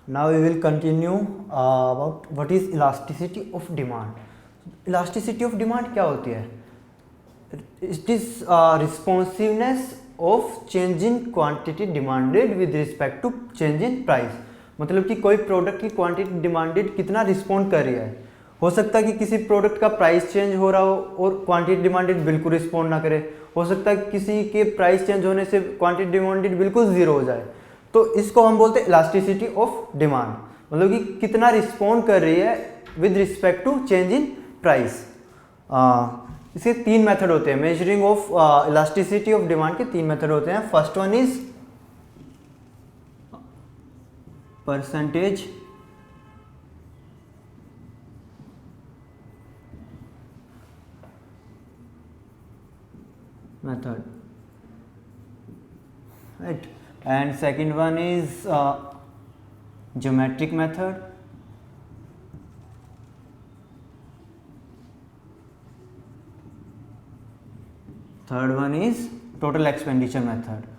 Now we will continue about what is elasticity of demand. Elasticity of demand क्या होती है? It is responsiveness of change in quantity demanded with respect to change in price. मतलब कि कोई product की quantity demanded कितना respond कर रही है. हो सकता है कि किसी प्रोडक्ट का प्राइस चेंज हो रहा हो और क्वांटिटी डिमांडेड बिल्कुल रिस्पॉन्ड ना करे. हो सकता है किसी के प्राइस चेंज होने से क्वांटिटी डिमांडेड बिल्कुल जीरो हो जाए. तो इसको हम बोलते हैं इलास्टिसिटी ऑफ डिमांड. मतलब कि कितना रिस्पॉन्ड कर रही है with respect to change in price. इसके तीन मेथड होते हैं. Measuring of elasticity of demand के तीन मेथड होते हैं. First one is percentage method, right, and second one is geometric method, third one is total expenditure method.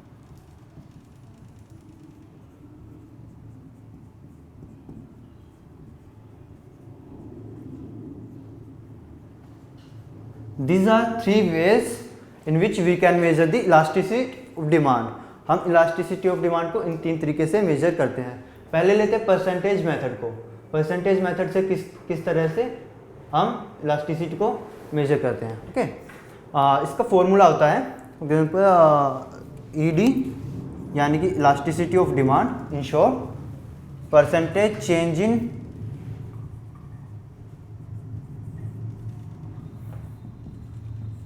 These are three ways in which we can measure the elasticity of demand. हम elasticity of demand को इन तीन तरीके से major करते हैं. पहले लेते हैं परसेंटेज मेथड को. परसेंटेज मेथड से किस तरह से हम elasticity को मेजर करते हैं. ओके, इसका फॉर्मूला होता है ED यानी कि elasticity of demand, in short percentage change in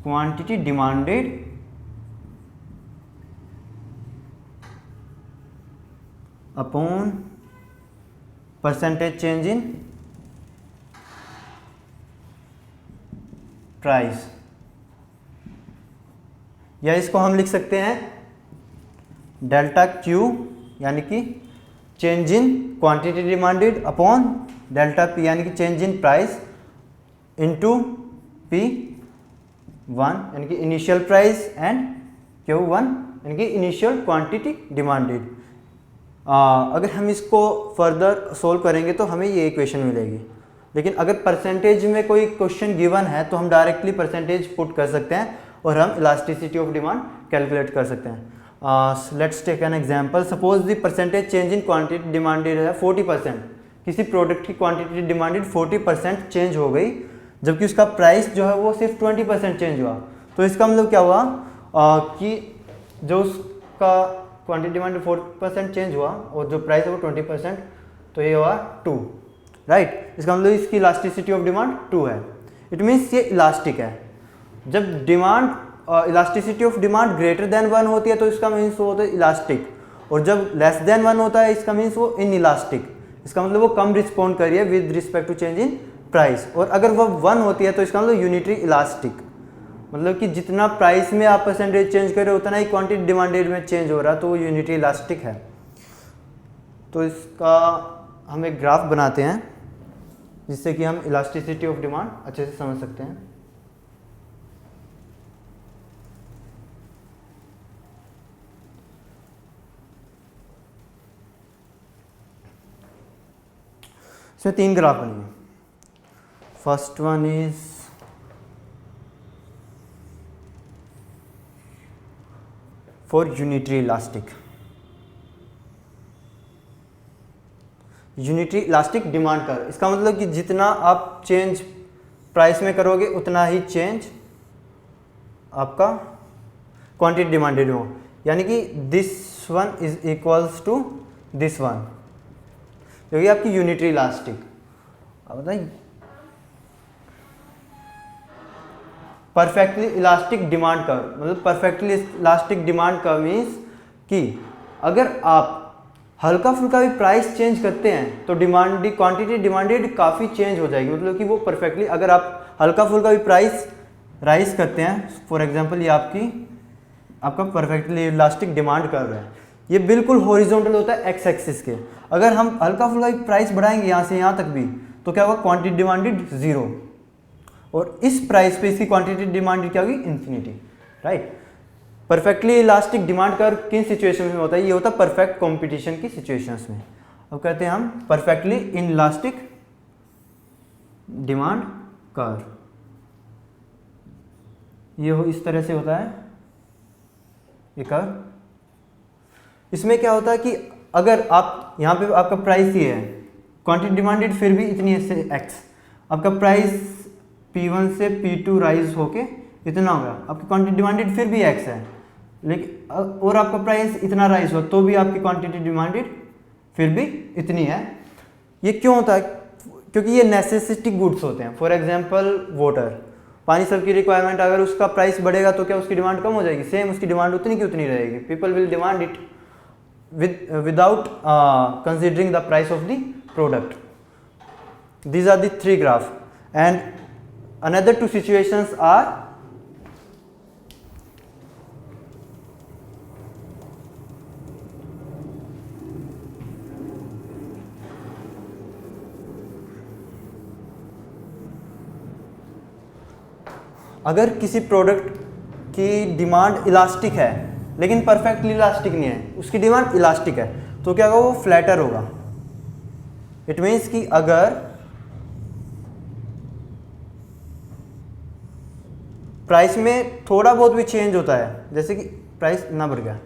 quantity demanded upon percentage change in price. या इसको हम लिख सकते हैं डेल्टा Q यानी कि change in quantity demanded upon delta P यानी कि change in price into P1 यानी कि इनिशियल प्राइस एंड Q1 यानी कि इनिशियल क्वांटिटी डिमांडेड. अगर हम इसको फर्दर सोल्व करेंगे तो हमें ये इक्वेशन मिलेगी. लेकिन अगर परसेंटेज में कोई क्वेश्चन गिवन है तो हम डायरेक्टली परसेंटेज पुट कर सकते हैं और हम इलास्टिसिटी ऑफ डिमांड कैलकुलेट कर सकते हैं. Let's take an example. Suppose the percentage change in quantity demanded है 40%. किसी प्रोडक्ट की क्वांटिटी डिमांडेड 40% चेंज हो गई जबकि उसका प्राइस जो है वो सिर्फ 20% चेंज हुआ. तो इसका मतलब क्या हुआ कि जो उसका क्वांटिटी डिमांड 40% चेंज हुआ और जो प्राइस है वो 20%, तो ये हुआ 2, राइट. इसका मतलब इसकी इलास्टिसिटी ऑफ डिमांड 2 है. इट मीन्स ये इलास्टिक है. जब demand elasticity of demand greater than 1 होती है तो इसका मीन्स वो होता है इलास्टिक, और जब लेस देन 1 होता है इसका मीन्स वो इन इलास्टिक. इसका मतलब वो कम रिस्पॉन्ड कर रही है with respect to change in price. और अगर वो 1 होती है तो इसका मतलब यूनिटरी इलास्टिक. मतलब कि जितना प्राइस में आप परसेंटेज चेंज कर रहे हो उतना ही क्वांटिटी डिमांडेड में चेंज हो रहा है, तो वो यूनिटरी इलास्टिक है. तो इसका हम एक ग्राफ बनाते हैं जिससे कि हम इलास्टिसिटी ऑफ डिमांड अच्छे से समझ सकते हैं. इसमें 3 ग्राफ बनेंगे. First one is for unitary elastic. Unitary elastic demand curve. इसका मतलब कि जितना आप चेंज प्राइस में करोगे उतना ही चेंज आपका क्वांटिटी डिमांडेड हो. यानी कि this one is equals to this one, जो कि आपकी यूनिटरी इलास्टिक. अब बताइए परफेक्टली इलास्टिक डिमांड कर्व. मतलब perfectly elastic demand curve means कि अगर आप हल्का फुल्का भी प्राइस चेंज करते हैं तो डिमांड क्वांटिटी डिमांडेड काफ़ी चेंज हो जाएगी. मतलब कि वो परफेक्टली, अगर आप हल्का फुल्का भी प्राइस राइज करते हैं, फॉर एग्जांपल ये आपका परफेक्टली इलास्टिक डिमांड कर्व है, ये बिल्कुल हॉरिजॉन्टल होता है एक्स एक्सिस के. अगर हम हल्का फुल्का भी प्राइस बढ़ाएंगे यहाँ से यहाँ तक भी तो क्या होगा, क्वांटिटी डिमांडेड 0, और इस प्राइस पे इसकी क्वांटिटी डिमांडेड क्या होगी, infinity, right. Perfectly elastic demand curve किन सिचुएशन में होता है, ये होता है परफेक्ट कंपटीशन की सिचुएशंस में. अब कहते हैं हम परफेक्टली इनइलास्टिक डिमांड कर्व। ये हो इस तरह से होता है ये कर्व। इसमें क्या होता है कि अगर आप यहाँ पे आपका प्राइस ये है, क्वांटिटी डिमांडेड फिर भी इतनी है से एक्स, आपका प्राइस P1 से P2 राइज होके इतना होगा, आपकी क्वांटिटी डिमांडेड फिर भी एक्स है, लेकिन और आपका प्राइस इतना राइज हो तो भी आपकी क्वांटिटी डिमांडेड फिर भी इतनी है। ये क्यों होता है? क्योंकि ये नेसेसिटी गुड्स होते हैं। फॉर एग्जांपल वाटर, पानी सबकी रिक्वायरमेंट, अगर उसका प्राइस बढ़ेगा तो क्या उसकी डिमांड कम हो जाएगी? सेम उसकी डिमांड उतनी की उतनी रहेगी। People will demand it without considering the price of the product. These are the three graph and another two situations are अगर किसी प्रोडक्ट की डिमांड इलास्टिक है लेकिन परफेक्टली इलास्टिक नहीं है, उसकी डिमांड इलास्टिक है, तो क्या होगा? वो फ्लैटर होगा। इट मीन्स कि अगर प्राइस में थोड़ा बहुत भी चेंज होता है, जैसे कि प्राइस ना बढ़ गया,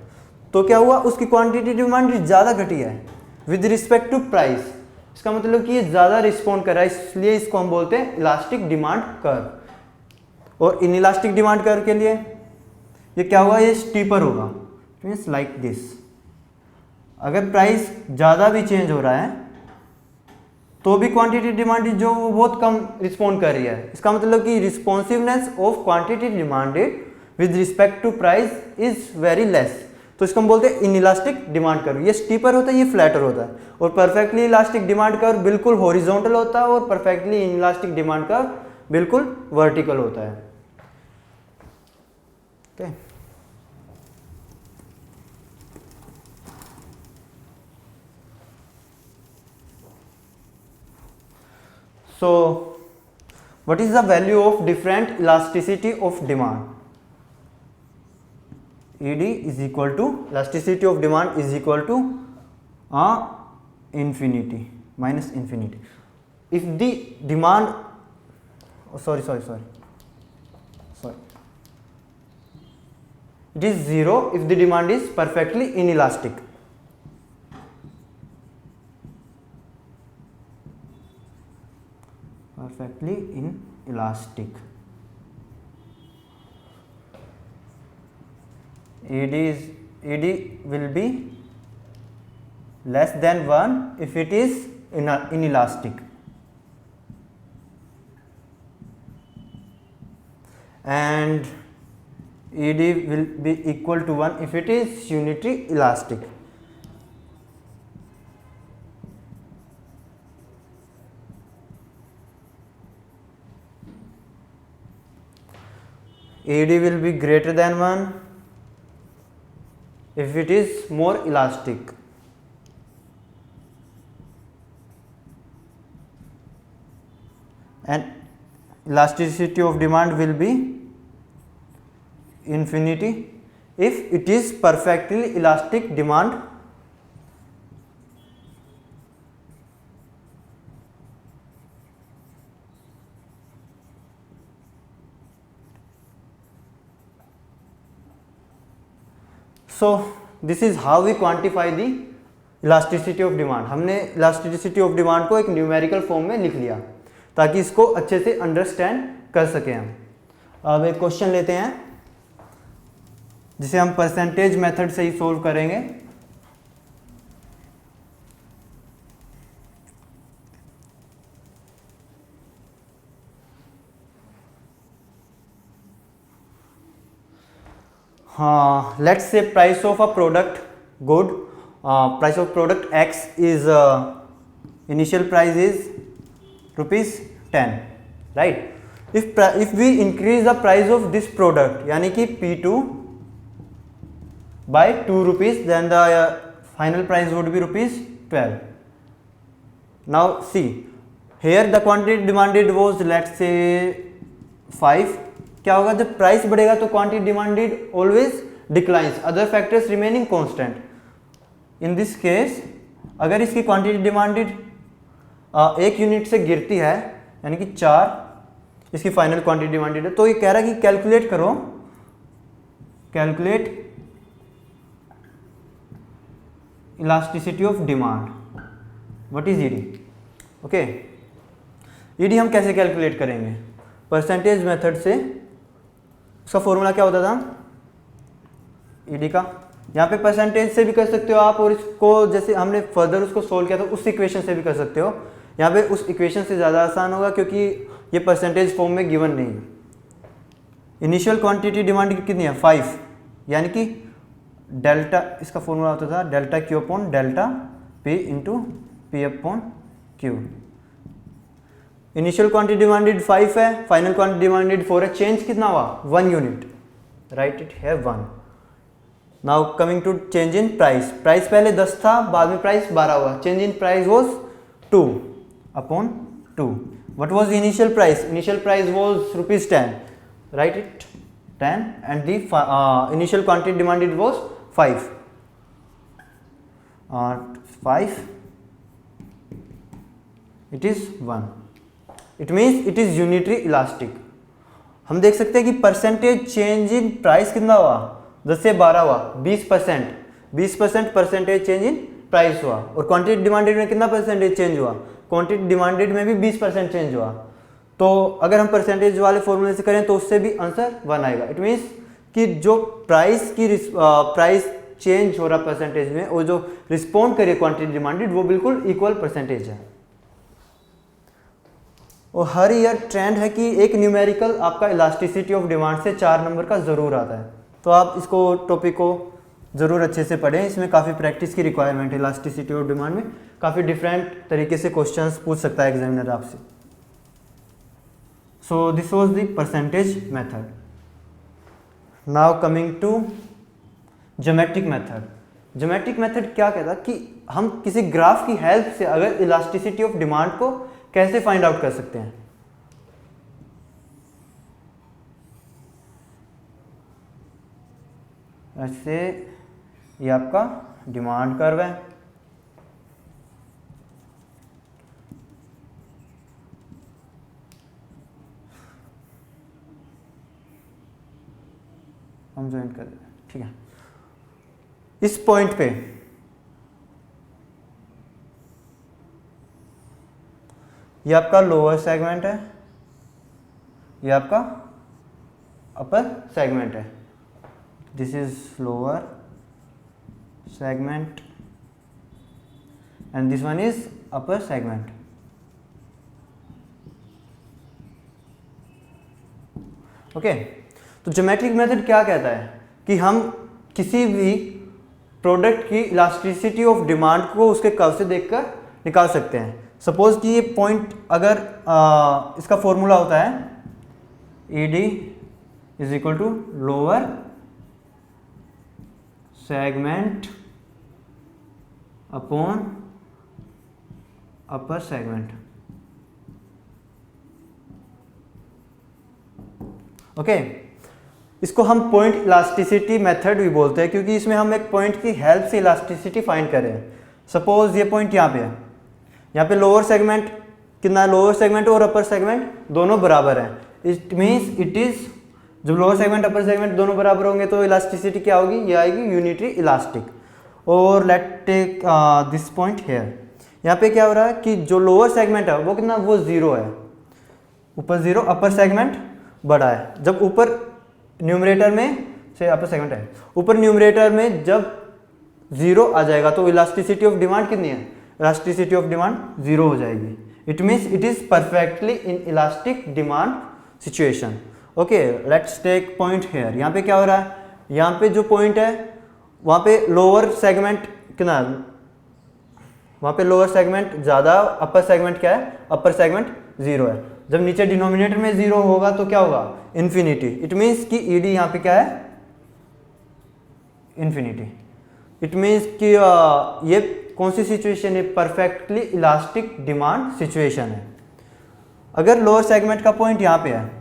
तो क्या हुआ? उसकी क्वांटिटी डिमांड ज़्यादा घटी है विद रिस्पेक्ट टू प्राइस। इसका मतलब कि ये ज़्यादा रिस्पॉन्ड कर रहा है, इसलिए इसको हम बोलते हैं इलास्टिक डिमांड कर्व। और इनइलास्टिक डिमांड कर्व के लिए ये क्या होगा? ये स्टीपर होगा, मीन्स लाइक दिस। अगर प्राइस ज़्यादा भी चेंज हो रहा है तो भी क्वांटिटी डिमांड जो वो बहुत कम रिस्पॉन्ड कर रही है। इसका मतलब कि responsiveness of quantity demanded with respect to price is very less, तो इसको हम बोलते हैं इनइलास्टिक डिमांड कर्व। ये स्टीपर होता है, ये फ्लैटर होता है। और परफेक्टली इलास्टिक डिमांड कर्व बिल्कुल हॉरिजॉन्टल होता है और परफेक्टली इनइलास्टिक डिमांड कर्व बिल्कुल वर्टिकल होता है। Okay, so what is the value of different elasticity of demand? ED is equal to elasticity of demand is equal to infinity minus infinity. If the demand sorry it is 0 if the demand is perfectly inelastic. Perfectly inelastic. ED will be less than 1 if it is inelastic, and ED will be equal to 1 if it is unitary elastic. ED will be greater than 1 if it is more elastic. And elasticity of demand will be infinity if it is perfectly elastic demand So this is how we quantify the elasticity of demand. हमने elasticity of demand को एक numerical form में लिख लिया ताकि इसको अच्छे से अंडरस्टैंड कर सकें हम। अब एक क्वेश्चन लेते हैं जिसे हम परसेंटेज मेथड से ही सोल्व करेंगे। Let's say price of a product good, price of product X is initial price is ₹10, right? If we increase the price of this product यानी कि P2 by 2 rupees, then the final price would be ₹12. Now see, here the quantity demanded was let's say 5. क्या होगा? जब price बढ़ेगा तो quantity demanded always declines, other factors remaining constant. In this case अगर इसकी quantity demanded 1 unit से गिरती है, यानी कि 4 इसकी फाइनल क्वांटिटी डिमांडेड है, तो ये कह रहा है कि कैलकुलेट करो, calculate elasticity of demand, what is ED. Okay, ED हम कैसे कैलकुलेट करेंगे, परसेंटेज मेथड से। उसका फॉर्मूला क्या होता था ईडी का, यहाँ पे परसेंटेज से भी कर सकते हो आप, और इसको जैसे हमने फर्दर उसको सोल्व किया था उस इक्वेशन से भी कर सकते हो। यहाँ पे उस इक्वेशन से ज़्यादा आसान होगा क्योंकि ये परसेंटेज फॉर्म में गिवन नहीं है। इनिशियल क्वांटिटी डिमांड कितनी है 5, यानी कि डेल्टा, इसका फॉर्मूला होता था delta Q upon delta P into P upon Q. Initial quantity demanded 5 है, फाइनल क्वांटिटी डिमांडेड 4 है, चेंज कितना हुआ 1 यूनिट, राइट इट है 1। Now coming to change in price, price पहले 10 था, बाद में प्राइस 12 हुआ, change in price was 2 upon 2। What was initial price, initial price was ₹10, write it 10 and the initial quantity demanded was 5 it is 1, it means it is unitary elastic। हम देख सकते हैं कि परसेंटेज चेंज इन प्राइस कितना हुआ, 10 से 12 हुआ, 20% percentage change in price हुआ, और क्वांटिटी डिमांडेड में कितना परसेंटेज चेंज हुआ, क्वांटिटी डिमांडेड में भी 20% चेंज हुआ। तो अगर हम परसेंटेज वाले फॉर्मूले से करें तो उससे भी आंसर 1 आएगा। इट मीन्स कि जो प्राइस चेंज हो रहा परसेंटेज में और जो रिस्पॉन्ड करे क्वांटिटी डिमांडेड वो बिल्कुल इक्वल परसेंटेज है। और हर ईयर ट्रेंड है कि एक न्यूमेरिकल आपका इलास्टिसिटी ऑफ डिमांड से 4 नंबर का ज़रूर आता है, तो आप इसको टॉपिक को ज़रूर अच्छे से पढ़ें। इसमें काफ़ी प्रैक्टिस की रिक्वायरमेंट है। इलास्टिसिटी ऑफ डिमांड में काफ़ी डिफरेंट तरीके से क्वेश्चंस पूछ सकता है एग्जामिनर आपसे। So this was the percentage method. Now coming to geometric method. Geometric method क्या कहता है कि हम किसी ग्राफ की हेल्प से अगर इलास्टिसिटी ऑफ डिमांड को कैसे फाइंड आउट कर सकते हैं। ऐसे ये आपका डिमांड कर्व है, हम ज्वाइन कर दें, ठीक है। इस पॉइंट पे ये आपका लोअर सेगमेंट है, ये आपका अपर सेगमेंट है। This is lower segment and this one is upper segment. Okay, तो ज्योमेट्रिक मेथड क्या कहता है कि हम किसी भी प्रोडक्ट की इलास्टिसिटी ऑफ डिमांड को उसके कर्व से देखकर निकाल सकते हैं। सपोज कि ये पॉइंट अगर इसका फॉर्मूला होता है ED is equal to lower segment upon upper segment. Okay, इसको हम पॉइंट इलास्टिसिटी मेथड भी बोलते हैं क्योंकि इसमें हम एक पॉइंट की हेल्प से इलास्टिसिटी फाइंड कर रहे हैं। सपोज ये पॉइंट यहाँ पे है, यहाँ पे लोअर सेगमेंट कितना, लोअर सेगमेंट और अपर सेगमेंट दोनों बराबर हैं। इट मीन्स इट इज, जब लोअर सेगमेंट अपर सेगमेंट दोनों बराबर होंगे तो इलास्टिसिटी क्या होगी, ये आएगी यूनिटरी इलास्टिक। और let take this point here. यहाँ पे क्या हो रहा है कि जो लोअर सेगमेंट है वो कितना, वो 0 है, ऊपर 0, अपर सेगमेंट बड़ा है। जब ऊपर न्यूमरेटर में से अपर सेगमेंट है, ऊपर न्यूमरेटर में जब 0 आ जाएगा तो इलास्टिसिटी ऑफ डिमांड कितनी है, इलास्टिसिटी ऑफ डिमांड 0 हो जाएगी। It means it is perfectly inelastic demand situation. Okay, let's take point here. यहाँ पे क्या हो रहा है, यहाँ पे जो पॉइंट है वहाँ पे लोअर सेगमेंट कितना, वहाँ पे लोअर सेगमेंट ज़्यादा, अपर सेगमेंट क्या है, अपर सेगमेंट 0 है। जब नीचे डिनोमिनेटर में 0 होगा तो क्या होगा, इन्फिनिटी। इट मीन्स कि ED यहाँ पे क्या है, इन्फिनिटी। इट मीन्स कि ये कौन सी सिचुएशन है, परफेक्टली इलास्टिक डिमांड सिचुएशन है। अगर लोअर सेगमेंट का पॉइंट यहाँ पे है,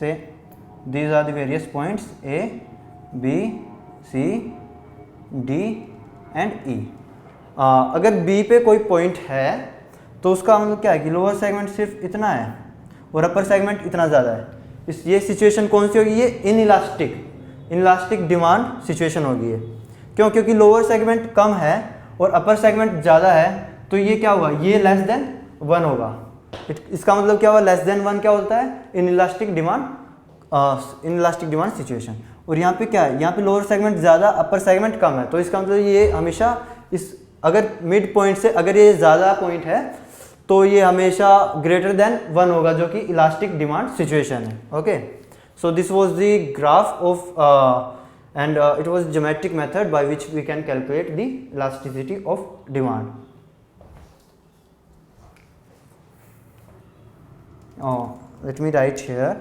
so these are the various points A, B, C, D and E। अगर बी पे कोई पॉइंट है तो उसका मतलब क्या है कि लोअर सेगमेंट सिर्फ इतना है और अपर सेगमेंट इतना ज़्यादा है। ये सिचुएशन कौन सी होगी? ये इनइलास्टिक डिमांड सिचुएशन होगी। क्यों? क्योंकि लोअर सेगमेंट कम है और अपर सेगमेंट ज़्यादा है, तो ये क्या होगा? ये लेस देन 1 होगा। इसका मतलब क्या हुआ? लेस देन 1 क्या होता है? Inelastic demand situation. और यहाँ पे क्या है? यहाँ पे लोअर सेगमेंट ज़्यादा, अपर सेगमेंट कम है, तो इसका मतलब ये हमेशा अगर मिड पॉइंट से अगर ये ज़्यादा पॉइंट है तो ये हमेशा ग्रेटर देन 1 होगा, जो कि इलास्टिक डिमांड सिचुएशन है। Okay, so this was the graph of and it was geometric method by which we can calculate the elasticity of demand. Let me write here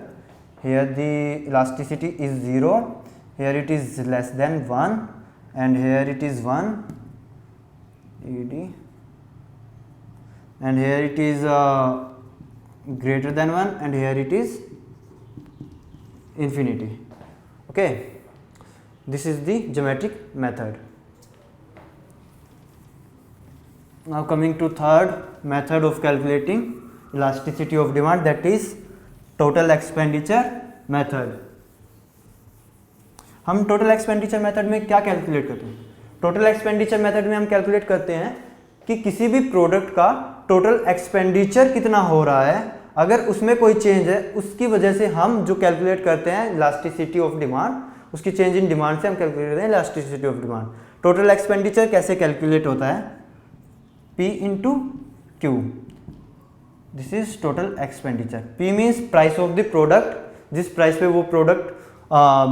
the elasticity is 0, here it is less than 1 and here it is 1 ed and here it is greater than 1 and here it is infinity. Okay, this is the geometric method. Now coming to third method of calculating elasticity of demand, that is total expenditure method. हम total expenditure method में क्या calculate करते हैं? total expenditure method में हम calculate करते हैं कि किसी भी प्रोडक्ट का टोटल एक्सपेंडिचर कितना हो रहा है, अगर उसमें कोई चेंज है उसकी वजह से हम जो कैलकुलेट करते हैं इलास्टिसिटी ऑफ डिमांड, उसकी चेंज इन डिमांड से हम कैलकुलेट करते हैं elasticity of demand. Total expenditure कैसे कैलकुलेट होता है? P into Q, this is total expenditure. P means price of the product, जिस प्राइस पे वो प्रोडक्ट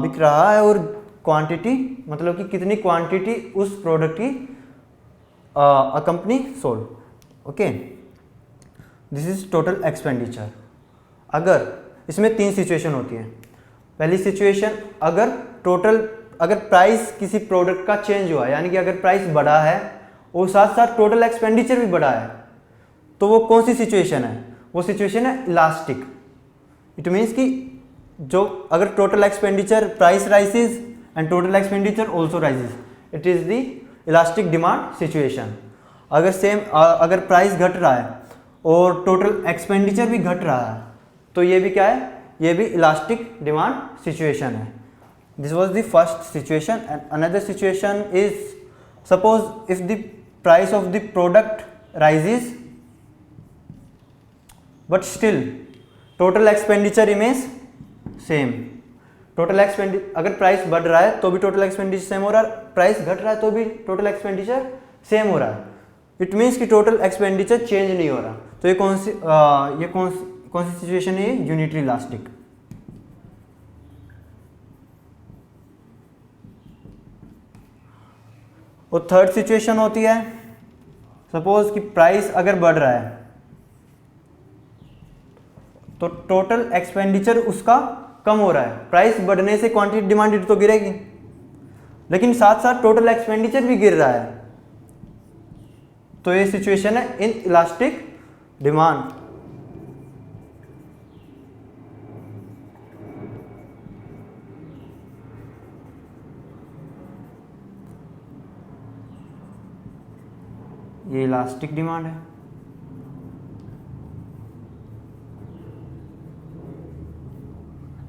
बिक रहा है, और क्वांटिटी मतलब कि कितनी क्वांटिटी उस प्रोडक्ट की a company sold. Okay, this is total expenditure. अगर इसमें 3 सिचुएशन होती है। पहली सिचुएशन, अगर प्राइस किसी प्रोडक्ट का चेंज हुआ, यानी कि अगर प्राइस बढ़ा है और साथ साथ टोटल एक्सपेंडिचर भी बढ़ा है, तो वो कौन सी सिचुएशन है? वो सिचुएशन है इलास्टिक। इट मीन्स कि जो अगर total expenditure price rises and total expenditure also rises, it is the elastic demand situation. अगर प्राइस घट रहा है और टोटल एक्सपेंडिचर भी घट रहा है, तो ये भी क्या है? ये भी इलास्टिक डिमांड सिचुएशन है। This was the first situation. And another situation is, suppose if the price of the product rises but still total expenditure remains same. अगर प्राइस बढ़ रहा है तो भी टोटल एक्सपेंडिचर सेम हो रहा है, प्राइस घट रहा है तो भी टोटल एक्सपेंडिचर सेम हो रहा है। इट मीन्स कि टोटल एक्सपेंडिचर चेंज नहीं हो रहा। तो ये कौन सी सिचुएशन है? Unitary elastic. और थर्ड सिचुएशन होती है, सपोज कि प्राइस अगर बढ़ रहा है तो टोटल एक्सपेंडिचर उसका कम हो रहा है। प्राइस बढ़ने से क्वांटिटी डिमांडेड तो गिरेगी, लेकिन साथ साथ टोटल एक्सपेंडिचर भी गिर रहा है, तो ये सिचुएशन है इन इलास्टिक डिमांड। ये इलास्टिक डिमांड है।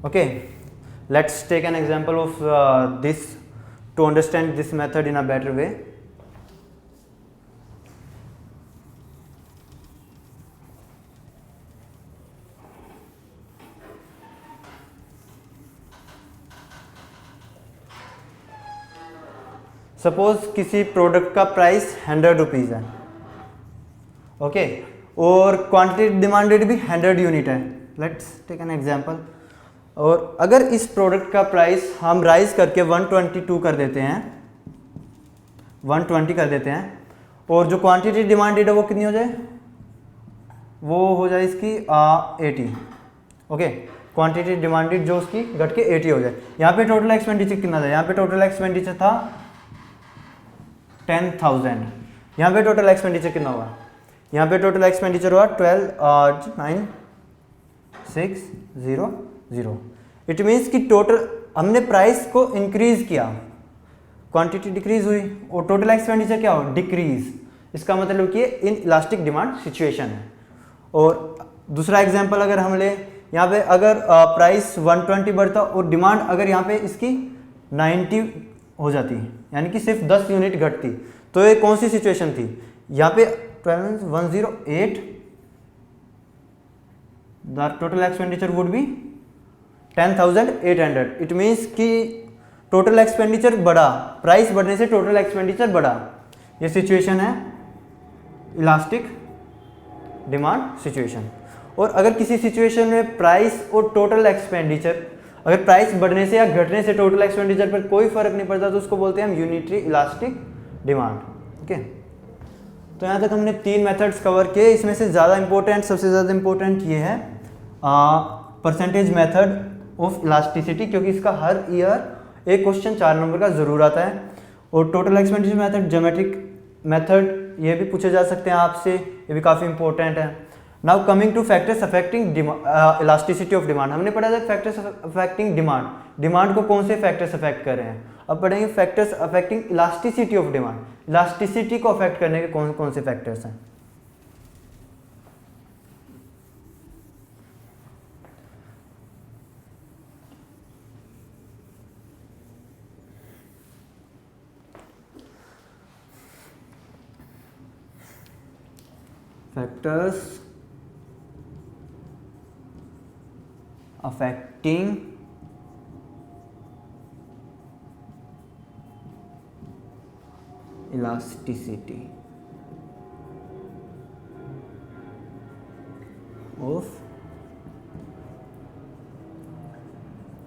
Okay, let's take an example of this to understand this method in a better way. Suppose किसी प्रोडक्ट का प्राइस 100 रुपीज़ है, ओके, और क्वांटिटी डिमांडेड भी 100 यूनिट है। Let's take an example. और अगर इस प्रोडक्ट का प्राइस हम राइज करके 122 कर देते हैं, 120 कर देते हैं, और जो क्वांटिटी डिमांडेड है वो कितनी हो जाए? वो हो जाए इसकी 80। ओके, क्वांटिटी डिमांडेड जो उसकी घट के 80 हो जाए। यहाँ पे टोटल एक्सपेंडिचर कितना था? यहाँ पे टोटल एक्सपेंडिचर था 10,000। यहाँ पे टोटल एक्सपेंडिचर कितना हुआ? यहाँ पे टोटल एक्सपेंडिचर हुआ 12,9,600। इट मीन्स कि टोटल हमने प्राइस को इंक्रीज किया, क्वांटिटी डिक्रीज हुई, और टोटल एक्सपेंडिचर क्या हो? डिक्रीज। इसका मतलब कि इन इलास्टिक डिमांड सिचुएशन है। और दूसरा एग्जांपल अगर हम ले, यहाँ पे अगर प्राइस 120 बढ़ता और डिमांड अगर यहाँ पे इसकी 90 हो जाती, यानी कि सिर्फ 10 यूनिट घटती, तो ये कौन सी सिचुएशन थी? यहाँ पे 108, the total expenditure would be 10,800। It means कि टोटल एक्सपेंडिचर बढ़ा, प्राइस बढ़ने से टोटल एक्सपेंडिचर बढ़ा। ये सिचुएशन है इलास्टिक डिमांड सिचुएशन। और अगर किसी सिचुएशन में प्राइस और टोटल एक्सपेंडिचर, अगर प्राइस बढ़ने से या घटने से टोटल एक्सपेंडिचर पर कोई फर्क नहीं पड़ता, तो उसको बोलते हैं हम यूनिटरी इलास्टिक डिमांड। ओके, तो यहाँ तक हमने 3 मेथड्स कवर किए। इसमें से ज़्यादा इंपॉर्टेंट, सबसे ज़्यादा इंपॉर्टेंट ये है परसेंटेज मेथड ऑफ इलास्टिसिटी, क्योंकि इसका हर ईयर एक क्वेश्चन 4 नंबर का ज़रूर आता है। और total expenditure method, geometric method, ये भी पूछे जा सकते हैं आपसे, ये भी काफ़ी इंपॉर्टेंट है। Now coming two factors affecting elasticity of demand. हमने पढ़ा था फैक्टर्स अफेक्टिंग डिमांड, डिमांड को कौन से फैक्टर्स अफेक्ट कर रहे हैं। अब पढ़ेंगे factors affecting elasticity of demand, elasticity को अफेक्ट करने के कौन कौन से फैक्टर्स हैं। Factors affecting elasticity of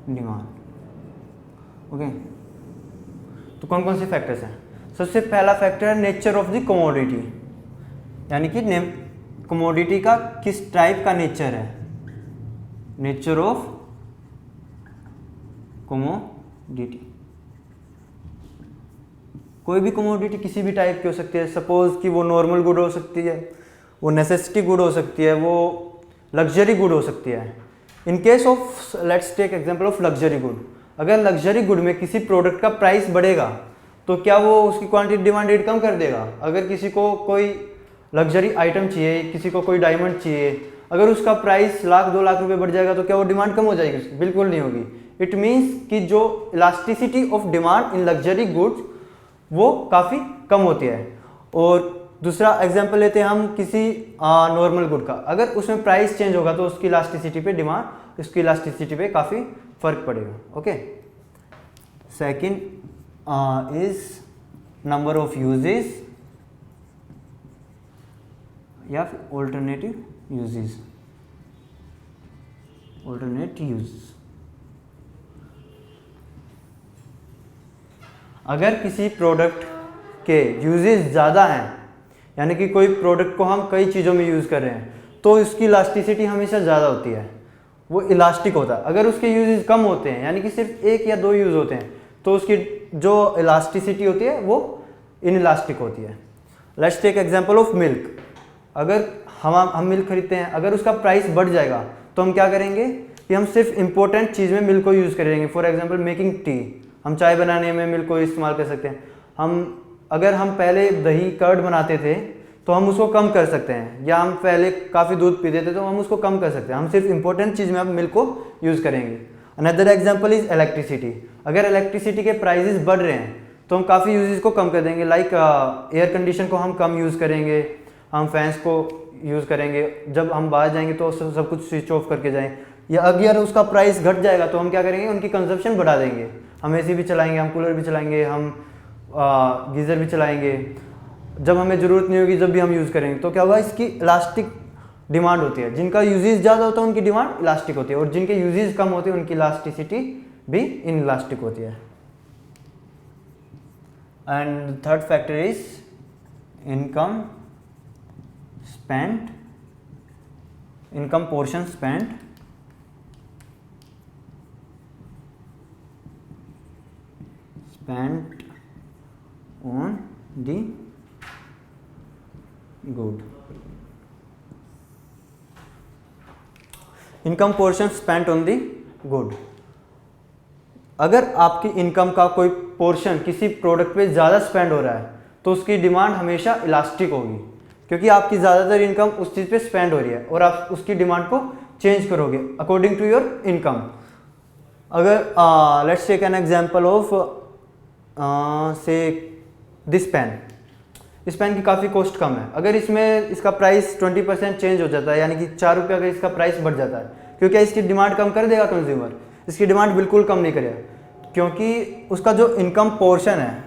demand। Okay, तो कौन कौन से फैक्टर्स हैं? सबसे पहला फैक्टर है नेचर ऑफ द कमोडिटी, यानी कि कमोडिटी का किस टाइप का नेचर है। नेचर ऑफ कमोडिटी, कोई भी कमोडिटी किसी भी टाइप की हो सकती है। सपोज कि वो नॉर्मल गुड हो सकती है, वो नेसेसिटी गुड हो सकती है, वो लग्जरी गुड हो सकती है। In case of, let's take example of luxury good. अगर लग्जरी गुड में किसी प्रोडक्ट का प्राइस बढ़ेगा तो क्या वो उसकी क्वांटिटी डिमांड रेट कम कर देगा? अगर किसी को कोई लग्जरी आइटम चाहिए, किसी को कोई डायमंड चाहिए, अगर उसका प्राइस 1,00,000-2 लाख रुपए बढ़ जाएगा तो क्या वो डिमांड कम हो जाएगी? बिल्कुल नहीं होगी। इट मीन्स कि जो elasticity of demand in luxury goods वो काफ़ी कम होती है। और दूसरा एग्जांपल लेते हैं हम किसी नॉर्मल गुड का, अगर उसमें प्राइस चेंज होगा तो उसकी इलास्टिसिटी पे डिमांड, उसकी इलास्टिसिटी पे काफ़ी फर्क पड़ेगा। Okay, second is number of uses या फिर ऑल्टरनेटिव यूजेस, ऑल्टरनेट यूज। अगर किसी प्रोडक्ट के यूजेस ज़्यादा हैं, यानी कि कोई प्रोडक्ट को हम कई चीज़ों में यूज़ कर रहे हैं, तो इसकी इलास्टिसिटी हमेशा ज़्यादा होती है, वो इलास्टिक होता है। अगर उसके यूजेस कम होते हैं, यानी कि सिर्फ 1 या 2 यूज़ होते हैं, तो उसकी जो इलास्टिसिटी होती है वो इनइलास्टिक होती है। Let's take example of milk. अगर हम मिल्क खरीदते हैं, अगर उसका प्राइस बढ़ जाएगा तो हम क्या करेंगे कि हम सिर्फ इंपॉर्टेंट चीज़ में मिल्क को यूज़ करेंगे। फॉर एग्जांपल मेकिंग टी, हम चाय बनाने में मिल्क को इस्तेमाल कर सकते हैं। अगर हम पहले दही कर्ड बनाते थे तो हम उसको कम कर सकते हैं, या हम पहले काफ़ी दूध पीते थे तो हम उसको कम कर सकते हैं। हम सिर्फ इंपॉर्टेंट चीज़ में अब मिल्क को यूज़ करेंगे। Another example is electricity. अगर इलेक्ट्रिसिटी के प्राइसेस बढ़ रहे हैं तो हम काफ़ी यूजेस को कम कर देंगे। लाइक एयर कंडीशन को हम कम यूज़ करेंगे, हम फैंस को यूज़ करेंगे। जब हम बाहर जाएंगे तो सब कुछ स्विच ऑफ करके जाएं। या अगर उसका प्राइस घट जाएगा तो हम क्या करेंगे, उनकी कंजप्शन बढ़ा देंगे। हम एसी भी चलाएंगे, हम कूलर भी चलाएंगे, हम गीज़र भी चलाएंगे। जब हमें ज़रूरत नहीं होगी जब भी हम यूज़ करेंगे, तो क्या होगा, इसकी इलास्टिक डिमांड होती है। जिनका यूजेस ज़्यादा होता है उनकी डिमांड इलास्टिक होती है, और जिनके यूजेस कम होते हैं उनकी इलास्टिसिटी भी इनइलास्टिक होती है। And third factor is income spent, income portion spent on the good। Income portion spent on the good. अगर आपकी इनकम का कोई पोर्शन किसी प्रोडक्ट पे ज़्यादा स्पेंड हो रहा है तो उसकी डिमांड हमेशा इलास्टिक होगी, क्योंकि आपकी ज़्यादातर इनकम उस चीज़ पे स्पेंड हो रही है और आप उसकी डिमांड को चेंज करोगे अकॉर्डिंग टू योर इनकम। अगर let's take an example of say this pen, इस पेन की काफ़ी कॉस्ट कम है, अगर इसमें इसका प्राइस 20% चेंज हो जाता है, यानी कि 4 रुपये अगर इसका प्राइस बढ़ जाता है, क्योंकि इसकी डिमांड कम कर देगा कंज्यूमर? इसकी डिमांड बिल्कुल कम नहीं करेगा, क्योंकि उसका जो इनकम पोर्शन है,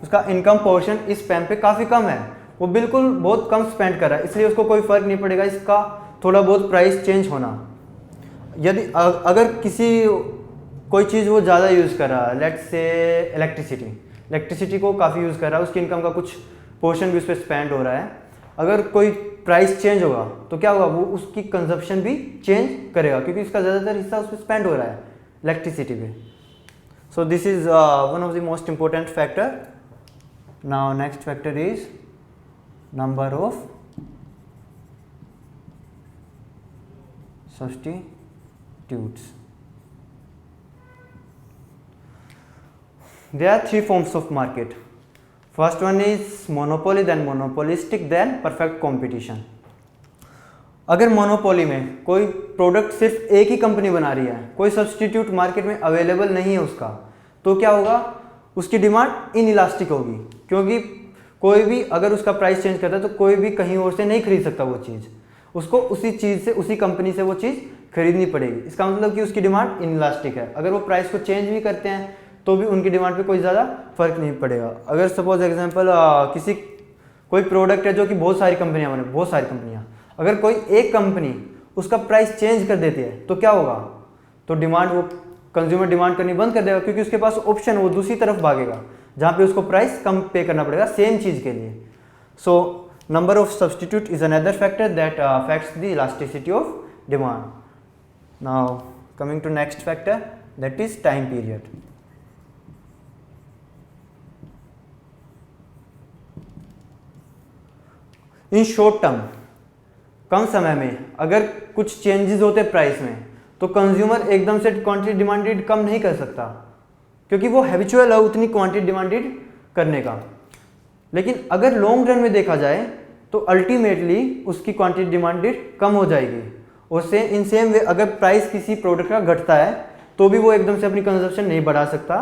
उसका इनकम पोर्शन इस पेन पे काफ़ी कम है, वो बिल्कुल बहुत कम स्पेंड कर रहा है, इसलिए उसको कोई फ़र्क नहीं पड़ेगा इसका थोड़ा बहुत प्राइस चेंज होना। यदि अगर कोई चीज़ वो ज़्यादा यूज़ कर रहा है, लेट्स से इलेक्ट्रिसिटी को काफ़ी यूज़ कर रहा है, उसकी इनकम का कुछ पोर्शन भी उस पर स्पेंड हो रहा है, अगर कोई प्राइस चेंज होगा तो क्या होगा, वो उसकी कंजप्शन भी चेंज करेगा, क्योंकि उसका ज़्यादातर हिस्सा उस पर स्पेंड हो रहा है इलेक्ट्रिसिटी पे। So this is one of the most important factor. Now next factor is number of substitutes. There are 3 forms of market. First one is monopoly, then monopolistic, then perfect competition. अगर monopoly में कोई product सिर्फ एक ही company बना रही है, कोई substitute market में अवेलेबल नहीं है उसका, तो क्या होगा, उसकी डिमांड इनइलास्टिक होगी, क्योंकि कोई भी अगर उसका प्राइस चेंज करता है तो कोई भी कहीं और से नहीं खरीद सकता वो चीज़, उसको उसी चीज़ से, उसी कंपनी से वो चीज़ खरीदनी पड़ेगी। इसका मतलब कि उसकी डिमांड इनइलास्टिक है, अगर वो प्राइस को चेंज भी करते हैं तो भी उनकी डिमांड पे कोई ज़्यादा फर्क नहीं पड़ेगा। अगर सपोज एग्जांपल कोई प्रोडक्ट है जो कि बहुत सारी कंपनियां, अगर कोई एक कंपनी उसका प्राइस चेंज कर देती है तो क्या होगा, तो डिमांड, वो कंज्यूमर डिमांड करनी बंद कर देगा, क्योंकि उसके पास ऑप्शन, वो दूसरी तरफ भागेगा जहाँ पे उसको प्राइस कम पे करना पड़ेगा सेम चीज़ के लिए। So number of substitute is another factor that affects the elasticity of demand. Now coming to next factor, that is time period. In short term, कम समय में अगर कुछ चेंजेस होते प्राइस में, तो कंज्यूमर एकदम से क्वांटिटी डिमांडेड कम नहीं कर सकता, क्योंकि वो हैबिचुअल है उतनी क्वांटिटी डिमांडेड करने का। लेकिन अगर लॉन्ग रन में देखा जाए तो अल्टीमेटली उसकी क्वांटिटी डिमांडेड कम हो जाएगी। और इन सेम वे अगर प्राइस किसी प्रोडक्ट का घटता है तो भी वो एकदम से अपनी कंजप्शन नहीं बढ़ा सकता,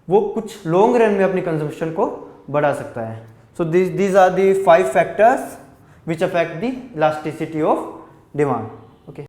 वो कुछ लॉन्ग रन में अपनी कंजप्शन को बढ़ा सकता है। So these are the 5 factors which affect the elasticity of demand.